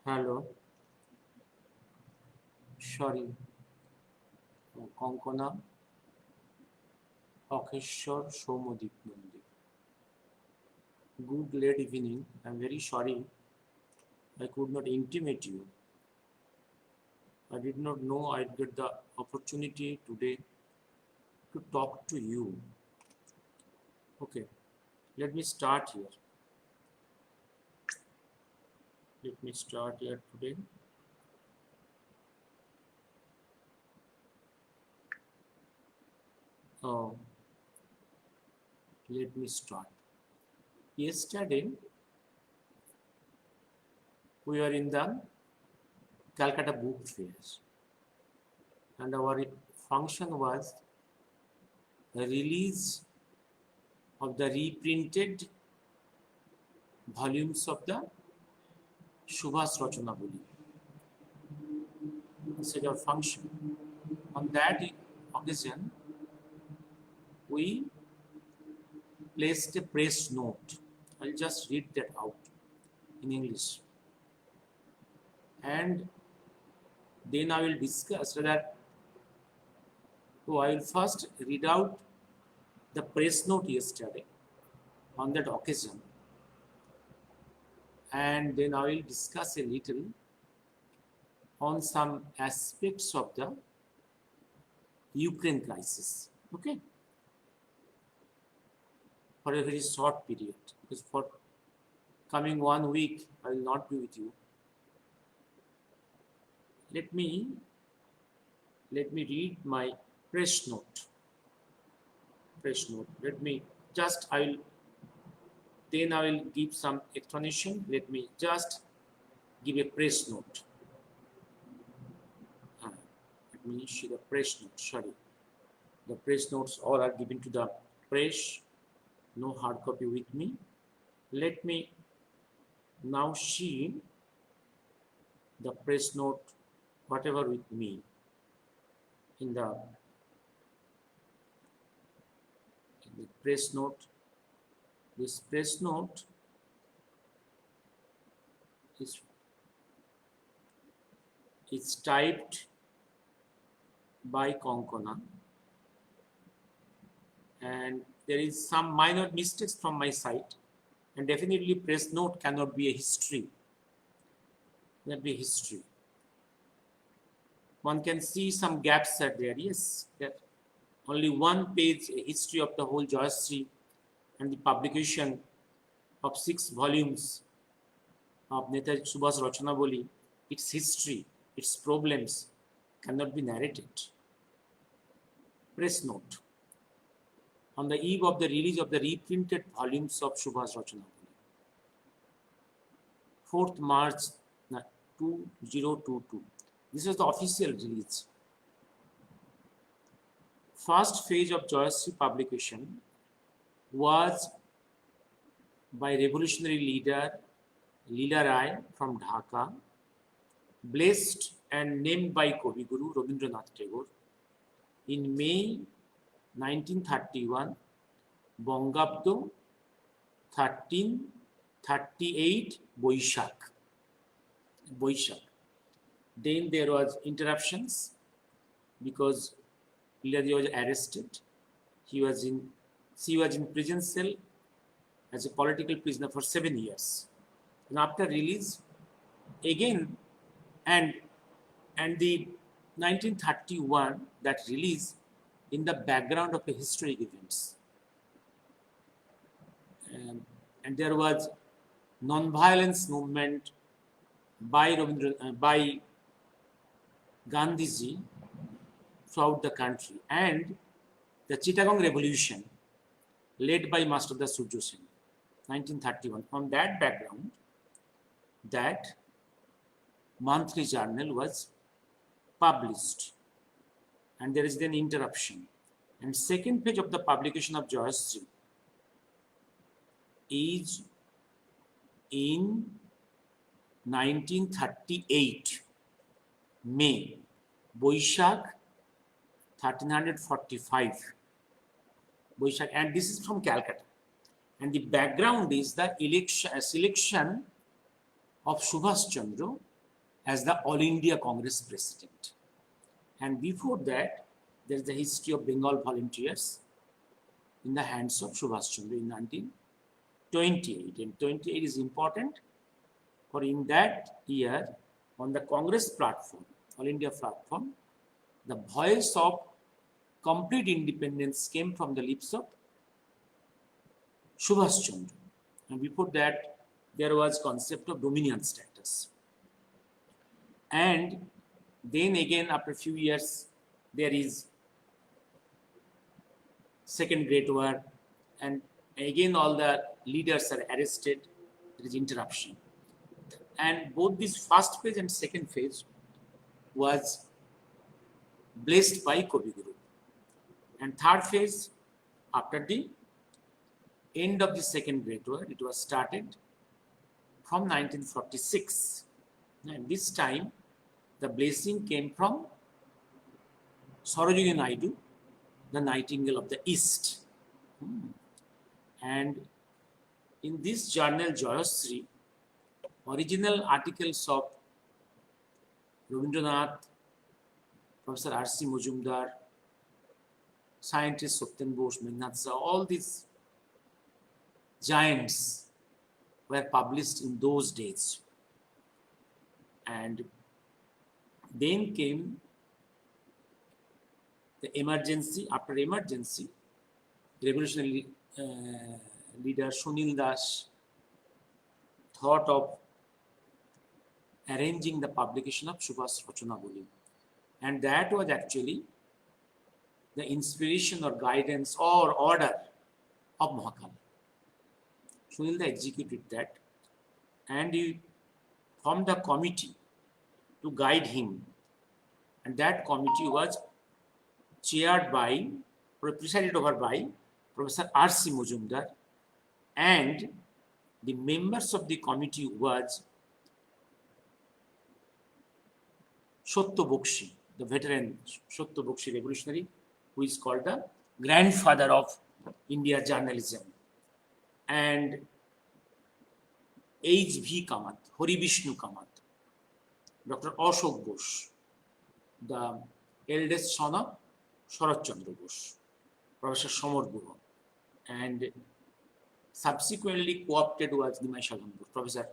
Hello, sorry, Konkona, Akeshwar, Soumyadeep Nandi. Good late evening. I'm very sorry I could not intimate you. I did not know I'd get the opportunity today to talk to you. Okay, let me start here. Let me start here today. Oh, let me start. Yesterday, we were in the Calcutta Book Fairs, and our function was the release of the reprinted volumes of the SUBHAS RACHANABALI. This is our function. On that occasion, we placed a press note. I'll just read that out in English. And then I will discuss that. So I will first read out the press note yesterday on that occasion. And then I will discuss a little on some aspects of the Ukraine crisis. Okay? For a very short period, because for coming 1 week I will not be with you. Let me read my press note. Let me just I will give some explanation. Let me just give a press note. Let me see the press note. Sorry, the press notes all are given to the press. No hard copy with me. Let me now see the press note, whatever with me in the press note. This press note is typed by Konkona, and there is some minor mistakes from my side, and definitely press note cannot be a history. Cannot be a history. One can see some gaps are there. Yes, that only one page, a history of the whole Jayashree and the publication of 6 volumes of Netaji Subhas Rachanabali, its history, its problems cannot be narrated. Press note. On the eve of the release of the reprinted volumes of Subhas Rachanabali, 4th March 2022. This was the official release. First phase of Jayashree publication was by revolutionary leader Leela Rai from Dhaka, blessed and named by Kavi Guru Rabindranath Tagore in May 1931, Bongabdo 1338 Boishak. Then there was interruptions because Leela was arrested. She was in prison cell as a political prisoner for 7 years. And after release, again, and the 1931, that release in the background of a historic events. And there was non-violence movement by Gandhiji throughout the country, and the Chittagong Revolution led by Master Surya Sen, 1931. On that background, that monthly journal was published, and there is then interruption. And second page of the publication of Jayashree is in 1938, May, Boishak 1345. Boishak, and this is from Calcutta. And the background is the selection of Subhas Chandra as the All India Congress president. And before that, there is the history of Bengal volunteers in the hands of Subhas Chandra in 1928. And 28 is important, for in that year, on the Congress platform, All India platform, the voice of complete independence came from the lips of Subhas Chandra. And before that, there was concept of dominion status. And then again, after a few years, there is Second Great War, and again all the leaders are arrested. There is interruption. And both this first phase and second phase was blessed by Kavi Guru. And third phase, after the end of the Second Great War, it was started from 1946. And this time, the blessing came from Sarojini Naidu, the Nightingale of the East. And in this journal, Jayashree, original articles of Rabindranath, Professor R.C. Majumdar, scientist Satyam Bose, Meghnad Shah, all these giants were published in those days. And then came the emergency. After emergency, revolutionary leader Sunil Das thought of arranging the publication of SUBHAS RACHANABALI. And that was actually the inspiration or guidance or order of Mahakal. Sunil Das executed that, and he formed a committee to guide him. And that committee was chaired by, presided over by Professor R.C. Majumdar, and the members of the committee was Satya Bakshi, the veteran Satya Bakshi revolutionary, who is called the grandfather of India journalism, and H.V. Kamath, Hari Vishnu Kamath, Dr. Ashok Bose, the eldest son of Sharat Chandra Bose, Professor Samar Guru, and subsequently co-opted was Nimai Sadhan Bose. Professor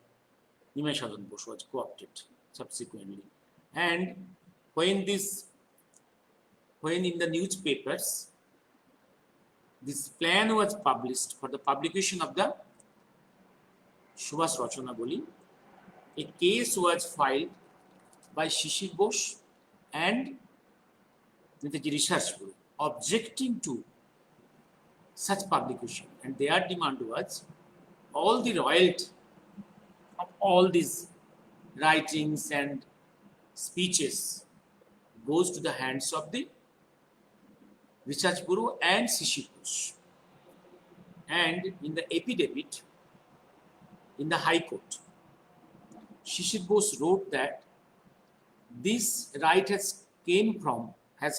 Nimai Sadhan Bose was co-opted subsequently. And when in the newspapers, this plan was published for the publication of the SUBHAS RACHANABALI, a case was filed by Shishir Bose and Netaji Research Group objecting to such publication, and their demand was all the royalty of all these writings and speeches goes to the hands of the Research Bureau and Shishir Bose. And in the affidavit in the High Court, Shishir Bose wrote that this right has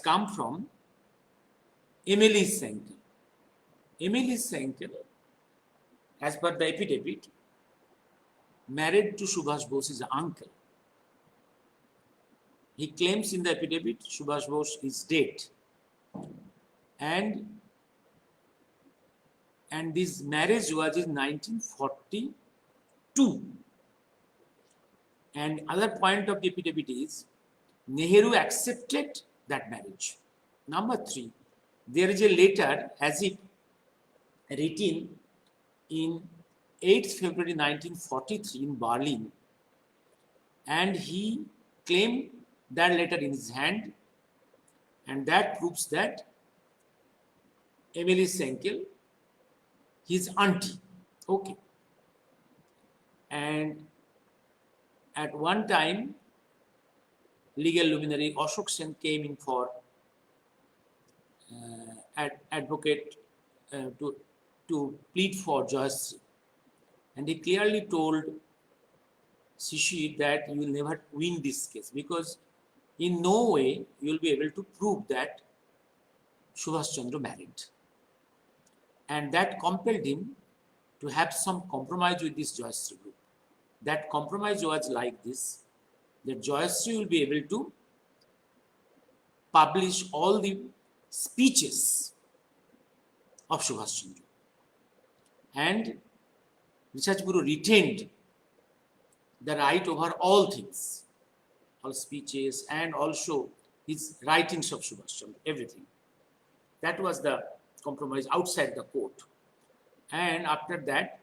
come from Emily Senkel. Emily Senkel, as per the affidavit, married to Subhas Bose's uncle. He claims in the affidavit Subhas Bose is dead, and this marriage was in 1942. And other point of the affidavit is Nehru accepted that marriage. Number 3, there is a letter as if written in 8th February 1943 in Berlin, and he claimed that letter in his hand, and that proves that Emily Senkel, his auntie. Okay. And at one time, legal luminary Ashok Sen came in for advocate to plead for Jayashree, and he clearly told Shishir that you will never win this case because in no way you will be able to prove that Subhas Chandra married. And that compelled him to have some compromise with this Jayashree group. That compromise was like this, that Joyashree will be able to publish all the speeches of Subhas Chandra. And Research Bureau retained the right over all things, all speeches and also his writings of Subhas Chandra, everything. That was the compromise outside the court. And after that,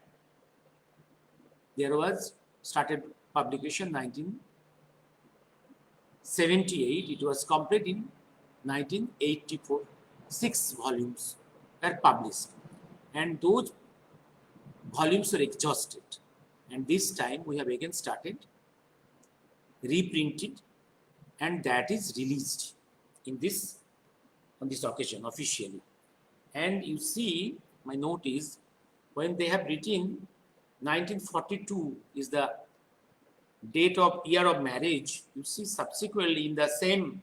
there was started publication 1978. It was completed in 1984. 6 volumes were published, and those volumes were exhausted. And this time we have again started, reprinted, and that is released in this on this occasion officially. And you see, my note is when they have written 1942 is the date of year of marriage. You see, subsequently in the same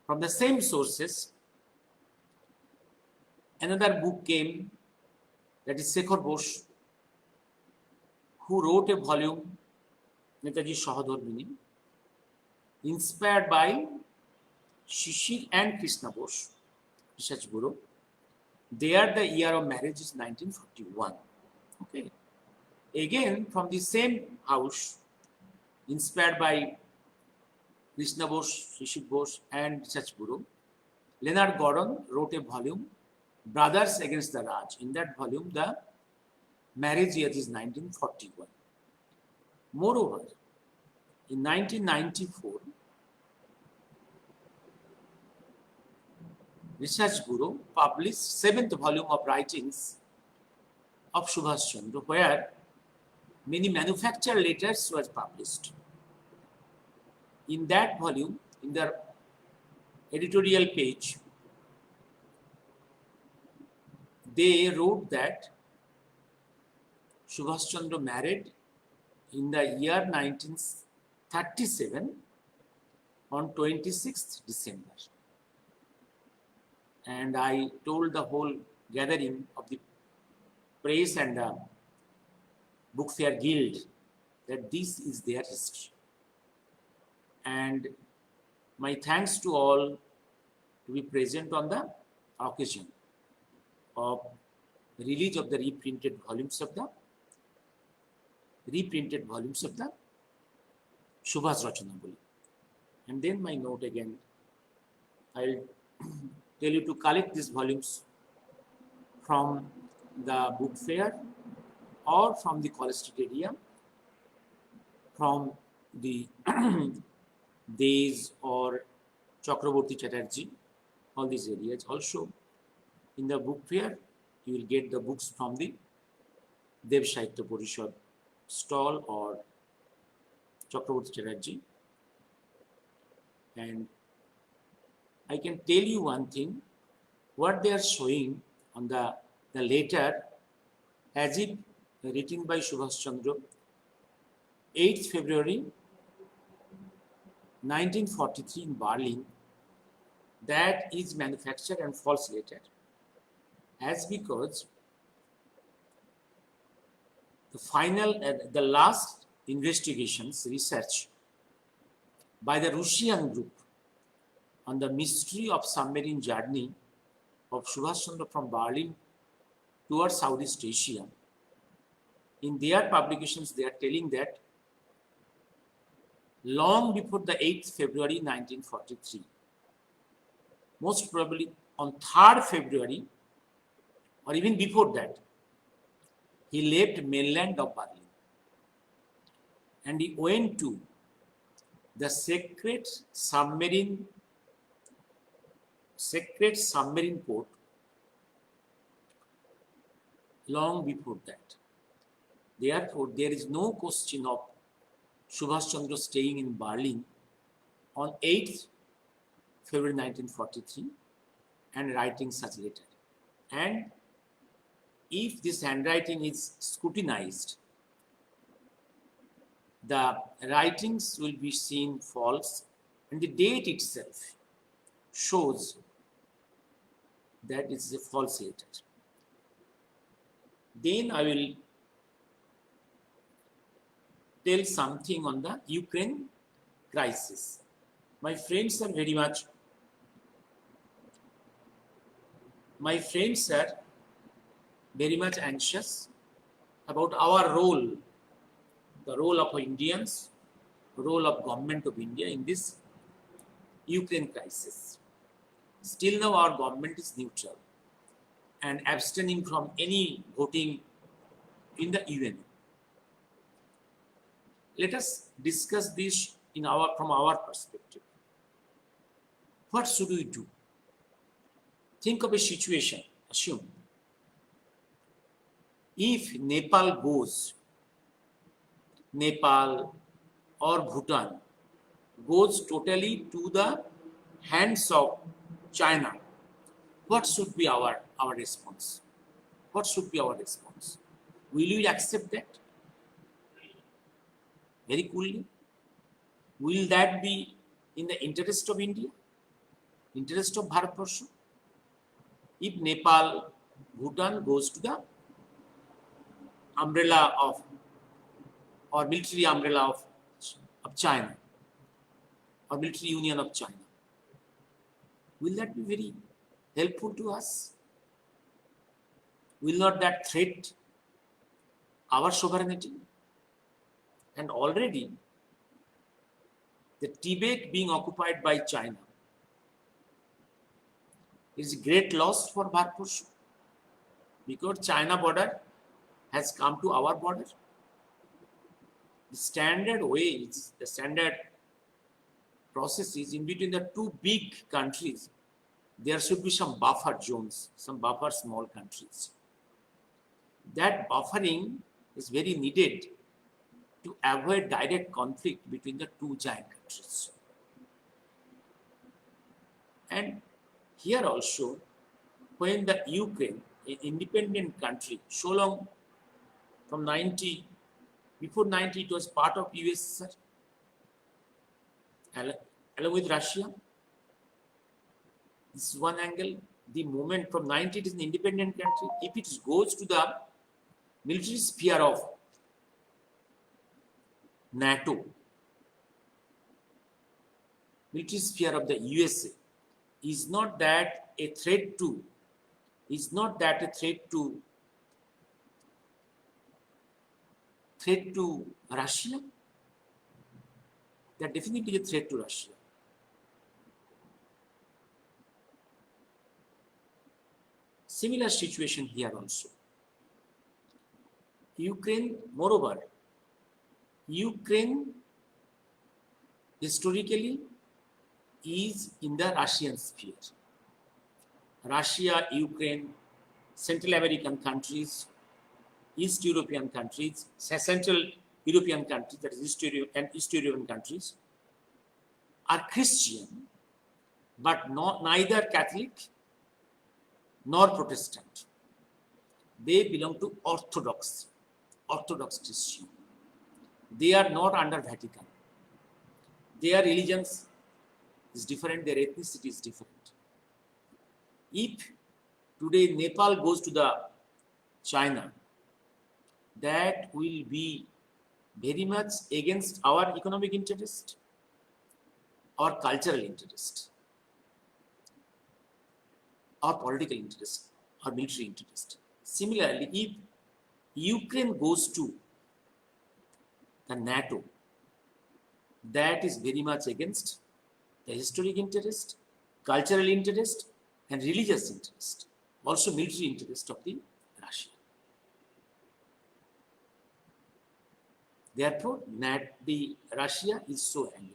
from the same sources, another book came, that is Shekhar Bose, who wrote a volume, Netaji Sahodharmini, inspired by Shishir and Krishna Bose, Research Bureau. There the year of marriage is 1941. Okay. Again, from the same house, inspired by Krishna Bose, Shishir Bose and Research Bureau, Leonard Gordon wrote a volume, Brothers Against the Raj. In that volume, the marriage year is 1941. Moreover, in 1994, Research Bureau published 7th volume of writings of Subhas Chandra, where many manufactured letters were published. In that volume, in the editorial page, they wrote that Subhas Chandra married in the year 1937 on 26th December. And I told the whole gathering of the press and the Book Fair Guild that this is their history. And my thanks to all to be present on the occasion of release of the reprinted volumes of the Subhas Rachanabali. And then my note again, I'll tell you to collect these volumes from the book fair or from the college street area, from the Days or Chakraborty Chatterjee, all these areas. Also, in the book fair, you will get the books from the Dev Sahitya Parishad stall or Chakraborty Chatterjee. And I can tell you one thing, what they are showing on the letter, as if written by Subhas Chandra, 8th February 1943 in Berlin, that is manufactured and false letter, as because the last investigations, research by the Russian group on the mystery of submarine journey of Subhas Chandra from Berlin towards Southeast Asia. In their publications, they are telling that long before the 8th February 1943, most probably on 3rd February or even before that, he left mainland of Berlin and he went to the sacred submarine port long before that. Therefore, there is no question of Subhas Chandra staying in Berlin on 8th February 1943 and writing such letter. And if this handwriting is scrutinized, the writings will be seen false, and the date itself shows that it's a false letter. Then I will tell something on the Ukraine crisis. My friends are very much, anxious about our role, the role of Indians, role of government of India in this Ukraine crisis. Still now our government is neutral and abstaining from any voting in the UN. Let us discuss this from our perspective. What should we do? Think of a situation, assume if Nepal or Bhutan goes totally to the hands of China, what should be our response? What should be our response? Will we accept that? Very coolly? Will that be in the interest of India? Interest of Bharatvarsha? If Nepal, Bhutan goes to the umbrella of, or military umbrella of China, or military union of China, will that be very helpful to us? Will not that threat our sovereignty? And already the Tibet being occupied by China is a great loss for Bharatvarsha, because China border has come to our border. The standard way, the standard process is in between the two big countries, there should be some buffer zones, some buffer small countries. That buffering is very needed to avoid direct conflict between the two giant countries. And here also, when the Ukraine, an independent country, so long from 90, before 90 it was part of USSR, along with Russia. This is one angle. The moment from 90 it is an independent country. If it goes to the military sphere of NATO, military sphere of the USA, is not that a threat to Russia? That definitely a threat to Russia. Similar situation here also. Ukraine, moreover, Ukraine historically is in the Russian sphere. Russia, Ukraine, Central American countries, East European countries, Central European countries, that is East European countries, are Christian, but neither Catholic nor Protestant. They belong to Orthodox Christian. They are not under Vatican. Their religions is different, their ethnicity is different. If today Nepal goes to the China, that will be very much against our economic interest, our cultural interest, our political interest, our military interest. Similarly, if Ukraine goes to the NATO, that is very much against the historic interest, cultural interest, and religious interest, also military interest of the Russia. Therefore, the Russia is so angry,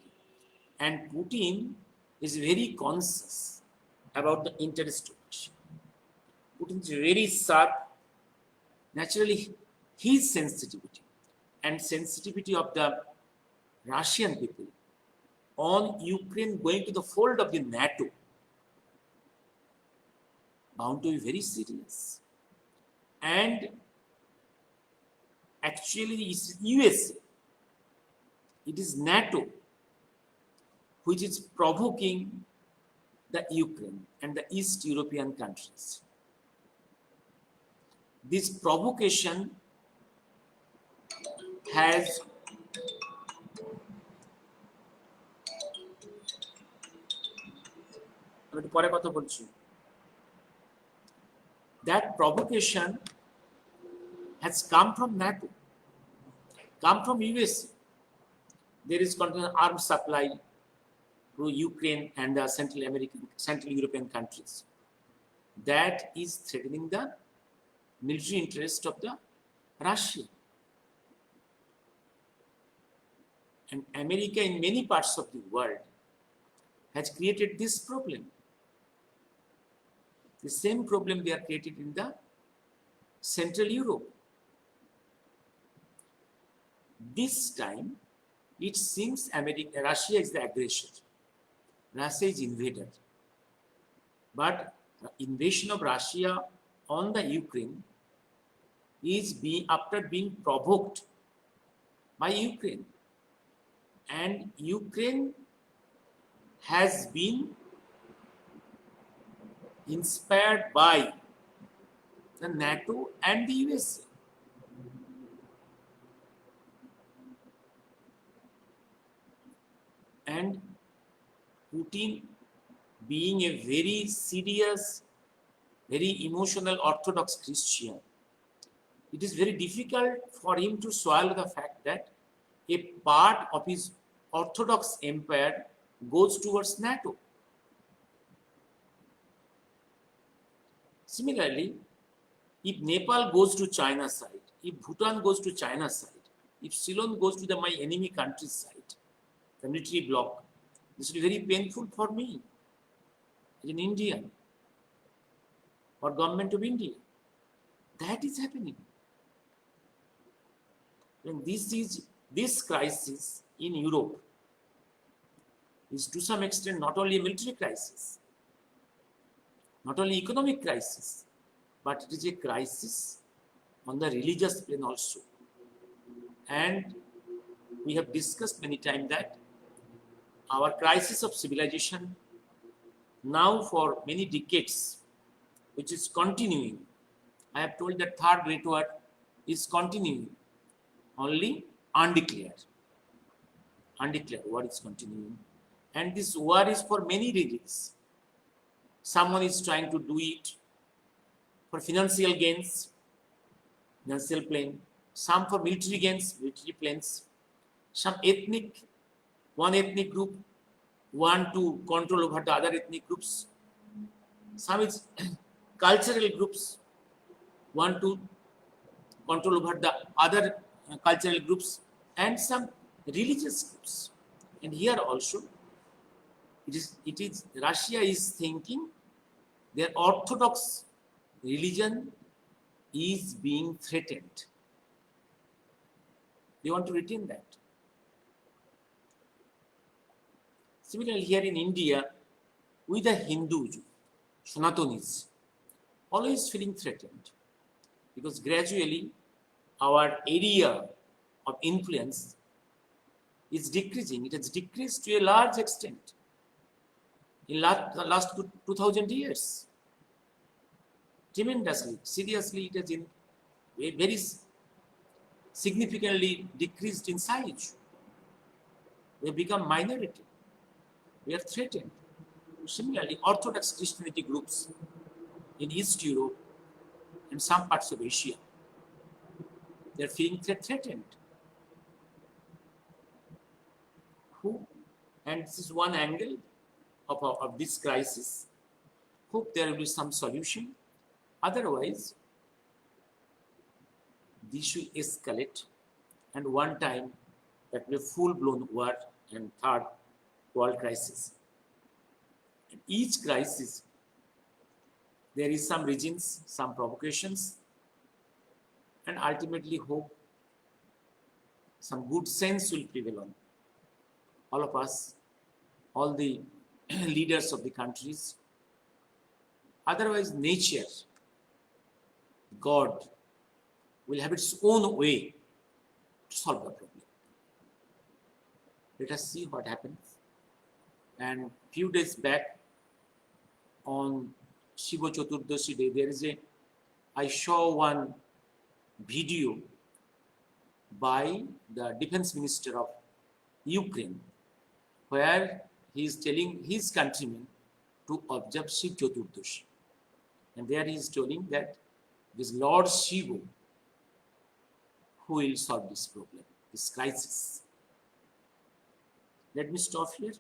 and Putin is very conscious about the interest of Russia. Putin is very sharp. Naturally, his sensitivity and sensitivity of the Russian people on Ukraine going to the fold of the NATO bound to be very serious. And actually, it's USA, it is NATO which is provoking the Ukraine and the East European countries. This provocation has পরে কথা বলছি। That provocation has come from NATO, come from USA. There is continuous arms supply to Ukraine and the Central European countries. That is threatening the military interest of the Russia. And America in many parts of the world has created this problem. The same problem they are created in the Central Europe. This time, it seems Russia is the aggressor. Russia is invader. But the invasion of Russia on the Ukraine is after being provoked by Ukraine. And Ukraine has been inspired by the NATO and the USA. And Putin, being a very serious, very emotional Orthodox Christian, it is very difficult for him to swallow the fact that a part of his Orthodox empire goes towards NATO. Similarly, if Nepal goes to China's side, if Bhutan goes to China's side, if Ceylon goes to my enemy country's side, the military bloc, this will be very painful for me as an Indian or government of India. That is happening. And this crisis in Europe is to some extent not only a military crisis, not only economic crisis, but it is a crisis on the religious plane also. And we have discussed many times that our crisis of civilization now for many decades, which is continuing. I have told that third great war is continuing, only undeclared. Undeclared war is continuing. And this war is for many reasons. Someone is trying to do it for financial gains, financial plane, some for military gains, military planes, some one ethnic group want to control over the other ethnic groups, some is cultural groups want to control over the other cultural groups, and some religious groups. And here also, it is Russia is thinking their Orthodox religion is being threatened. They want to retain that. Similarly, here in India, with the Hindus, Sanatanis, always feeling threatened, because gradually our area of influence is decreasing. It has decreased to a large extent in the last 2000 years. Tremendously, seriously, it has very significantly decreased in size. We have become minority. We are threatened. Similarly, Orthodox Christianity groups in East Europe and some parts of Asia, they are feeling threatened. And this is one angle of this crisis. Hope there will be some solution. Otherwise, this will escalate, and one time that will be a full-blown war and third world crisis. In each crisis, there is some regions, some provocations, and ultimately hope some good sense will prevail on all of us, all the leaders of the countries. Otherwise, nature, God, will have its own way to solve the problem. Let us see what happens. And few days back, on Shiva Chaturdashi day, I saw one video by the defense minister of Ukraine, where he is telling his countrymen to observe Shiv Chaturdashi. And there he is telling that this Lord Shiva who will solve this problem, this crisis. Let me stop here.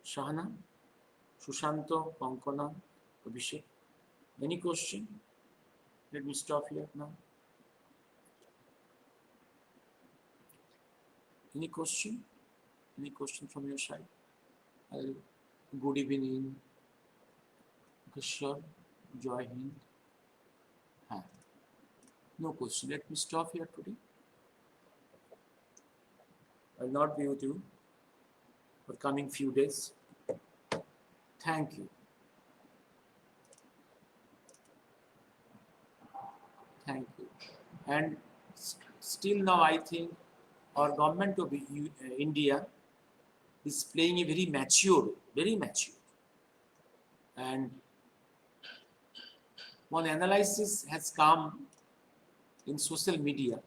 Shahana, Shushanto, Konkona, Abhishek. Any question? Let me stop here now. Any question? Any question from your side? Good evening. Kishore, Joy Hind. No question. Let me stop here today. I will not be with you for coming few days. Thank you. Thank you. And still now I think our government of India is playing a very mature. And one analysis has come in social media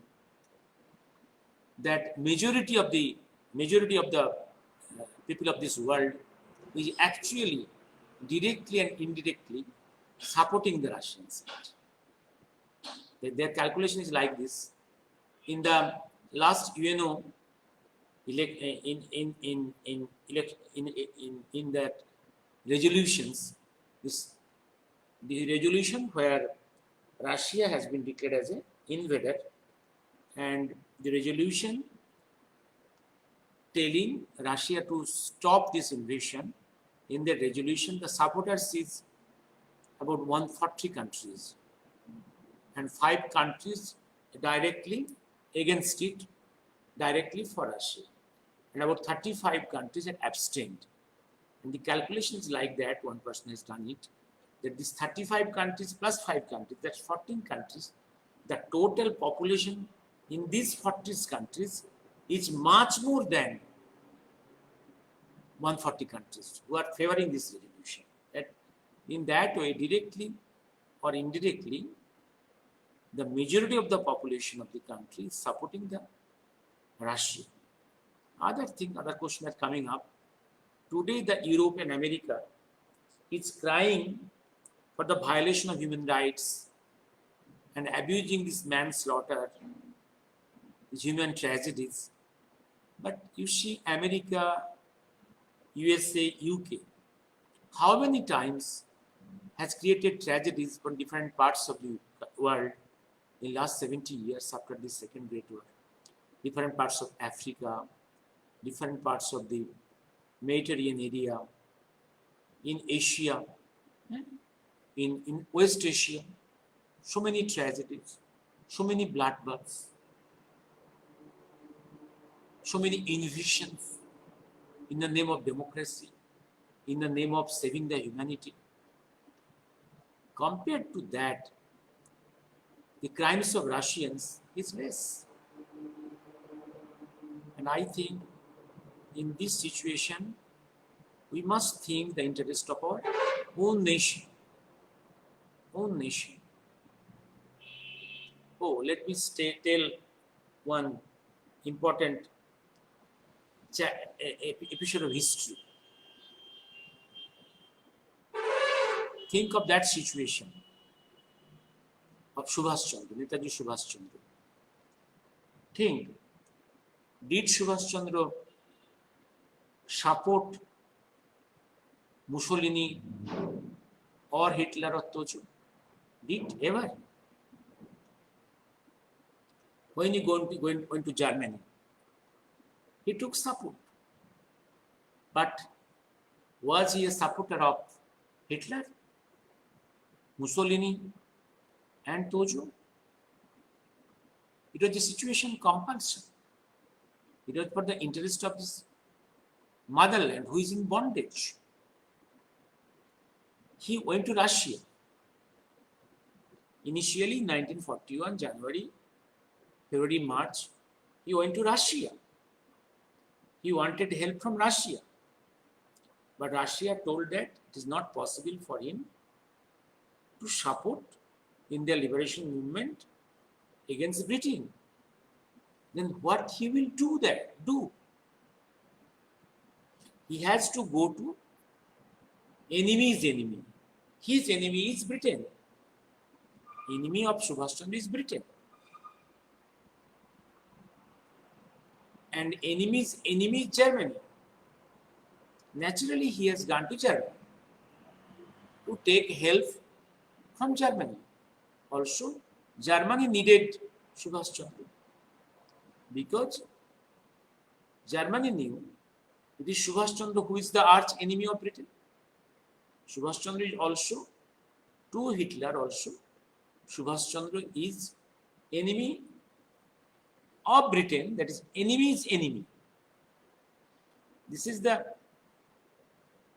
that majority of the people of this world is actually directly and indirectly supporting the Russian state. Their calculation is like this: in the last UNO in that resolutions, the resolution where Russia has been declared as an invader, and the resolution telling Russia to stop this invasion. In the resolution, the supporters is about 140 countries, and 5 countries directly against it, directly for Russia, and about 35 countries had abstained. And the calculation is like that, one person has done it, that these 35 countries plus 5 countries, that's 14 countries, the total population in these 40 countries is much more than 140 countries who are favoring this resolution. That in that way, directly or indirectly, the majority of the population of the country is supporting the Russia. Other question that's coming up. Today, the Europe and America is crying for the violation of human rights and abusing this manslaughter, these human tragedies. But you see, America, USA, UK, how many times has created tragedies from different parts of the world in last 70 years after the Second Great War. Different parts of Africa, different parts of the Mediterranean area, in Asia, in West Asia, so many tragedies, so many bloodbaths, so many invasions in the name of democracy, in the name of saving the humanity. Compared to that, the crimes of Russians is less. And I think in this situation, we must think the interest of our own nation. Oh, let me tell one important episode of history. Think of that situation of Subhas Chandra, Netaji Subhas Chandra. Think, did Subhas Chandra support Mussolini or Hitler or Tojo? Did ever? When he went to Germany, he took support. But was he a supporter of Hitler, Mussolini, and Tojo? It was a situation compulsion. It was for the interest of this motherland who is in bondage. He went to Russia. Initially, in 1941, January, February, March, he went to Russia. He wanted help from Russia. But Russia told that it is not possible for him to support Indian liberation movement against Britain. Then what he will do? He has to go to enemy's enemy. His enemy is Britain. Enemy of Subhas Chandra is Britain. And enemy's enemy is Germany. Naturally, he has gone to Germany to take help from Germany. Also, Germany needed Subhas Chandra because Germany knew it is Subhas Chandra who is the arch enemy of Britain. Subhas Chandra is also, to Hitler also, Subhas Chandra is enemy of Britain, that is enemy's enemy. This is the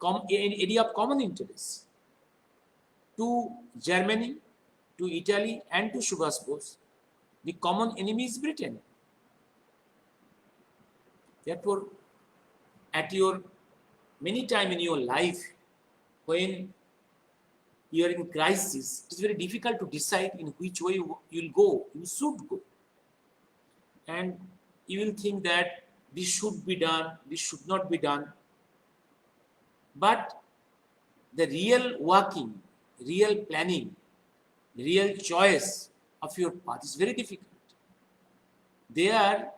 area of common interest. To Germany, to Italy and to Subhas Bose, the common enemy is Britain. Therefore, at your many time in your life, when you are in crisis, it is very difficult to decide in which way you will go, you should go. And you will think that this should be done, this should not be done. But the real working, real planning, real choice of your path is very difficult. There,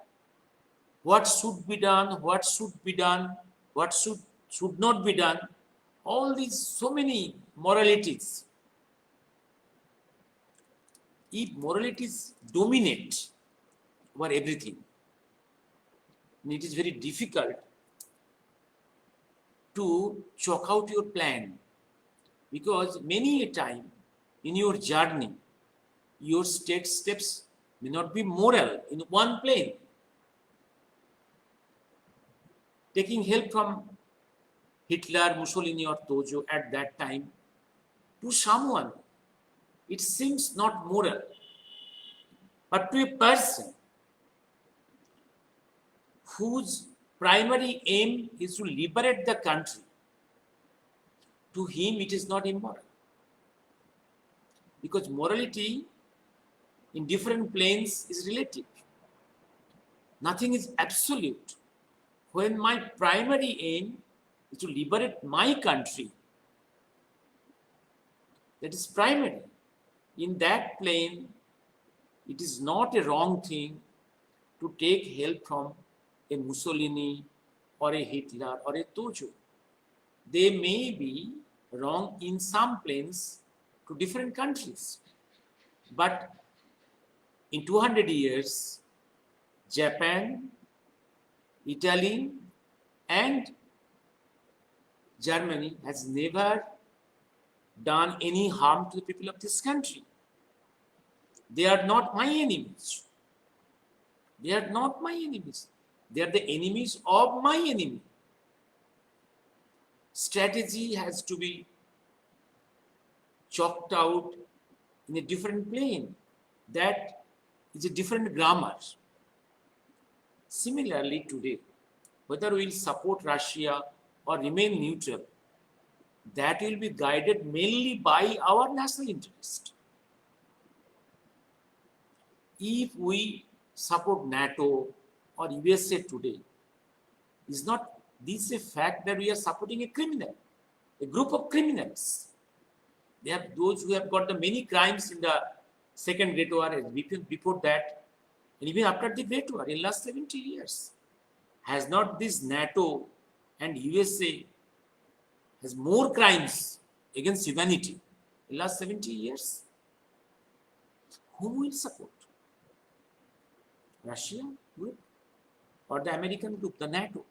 what should be done, what should be done, what should not be done, all these so many moralities. If moralities dominate over everything, it is very difficult to chalk out your plan, because many a time in your journey, your steps may not be moral in one plane. Taking help from Hitler, Mussolini or Tojo at that time, to someone, it seems not moral. But to a person whose primary aim is to liberate the country, to him it is not immoral. Because morality in different planes is relative. Nothing is absolute. When my primary aim is to liberate my country, that is primary. In that plane, it is not a wrong thing to take help from a Mussolini or a Hitler or a Tojo. They may be wrong in some planes to different countries. But in 200 years, Japan, Italy and Germany has never done any harm to the people of this country. They are not my enemies. They are not my enemies. They are the enemies of my enemy. Strategy has to be chalked out in a different plane. That is a different grammar. Similarly, today, whether we will support Russia or remain neutral, that will be guided mainly by our national interest. If we support NATO or USA today, is not this a fact that we are supporting a criminal, a group of criminals? They have those who have got the many crimes in the Second Great War, before that, and even after the Great War, in last 70 years. Has not this NATO and USA has more crimes against humanity in last 70 years? Whom will support? Russia group or the American group, the NATO?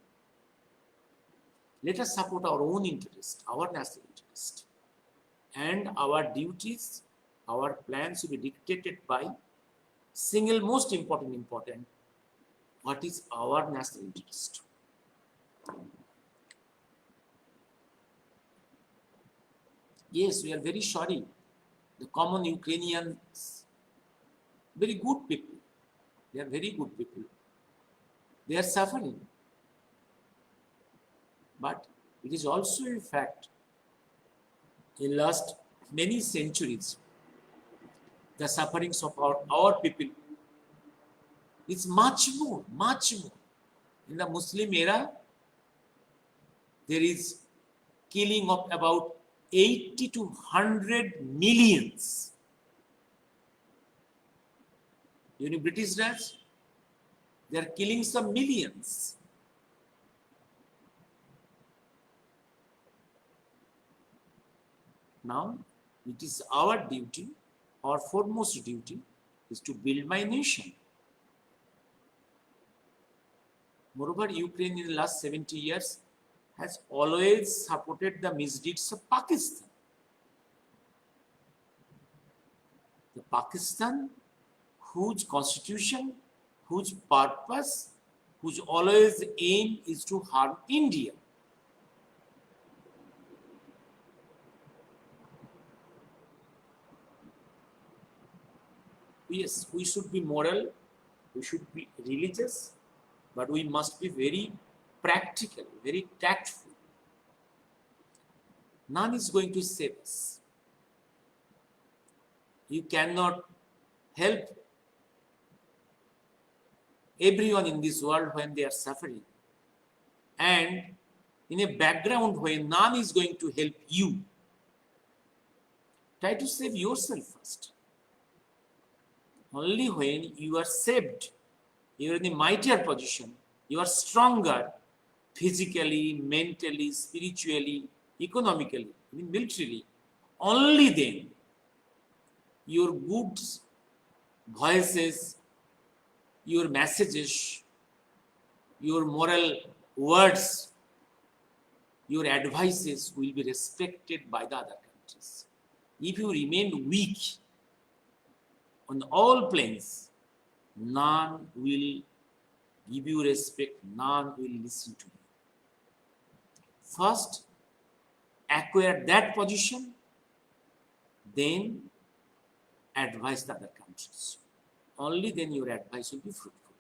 Let us support our own interest, our national interest. And our duties, our plans will be dictated by single most important, what is our national interest. Yes, we are very sorry. The common Ukrainians, very good people. They are very good people. They are suffering. But it is also a fact, in last many centuries, the sufferings of our people is much more. In the Muslim era, there is killing of about 80 to 100 millions. You know, British Raj, they are killing some millions. Now, it is our duty, our foremost duty, is to build my nation. Moreover, Ukraine in the last 70 years has always supported the misdeeds of Pakistan. The Pakistan, whose constitution, whose purpose, whose always aim is to harm India. Yes, we should be moral, we should be religious, but we must be very practical, very tactful. None is going to save us. You cannot help everyone in this world when they are suffering. And in a background where none is going to help you, try to save yourself first. Only when you are saved, you are in a mightier position, you are stronger physically, mentally, spiritually, economically, even militarily. Only then your good voices, your messages, your moral words, your advices will be respected by the other countries. If you remain weak on all planes, none will give you respect, none will listen to you. First, acquire that position, then advise the other countries. Only then your advice will be fruitful.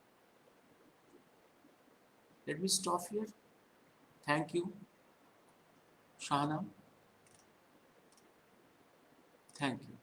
Let me stop here. Thank you, Shahana. Thank you.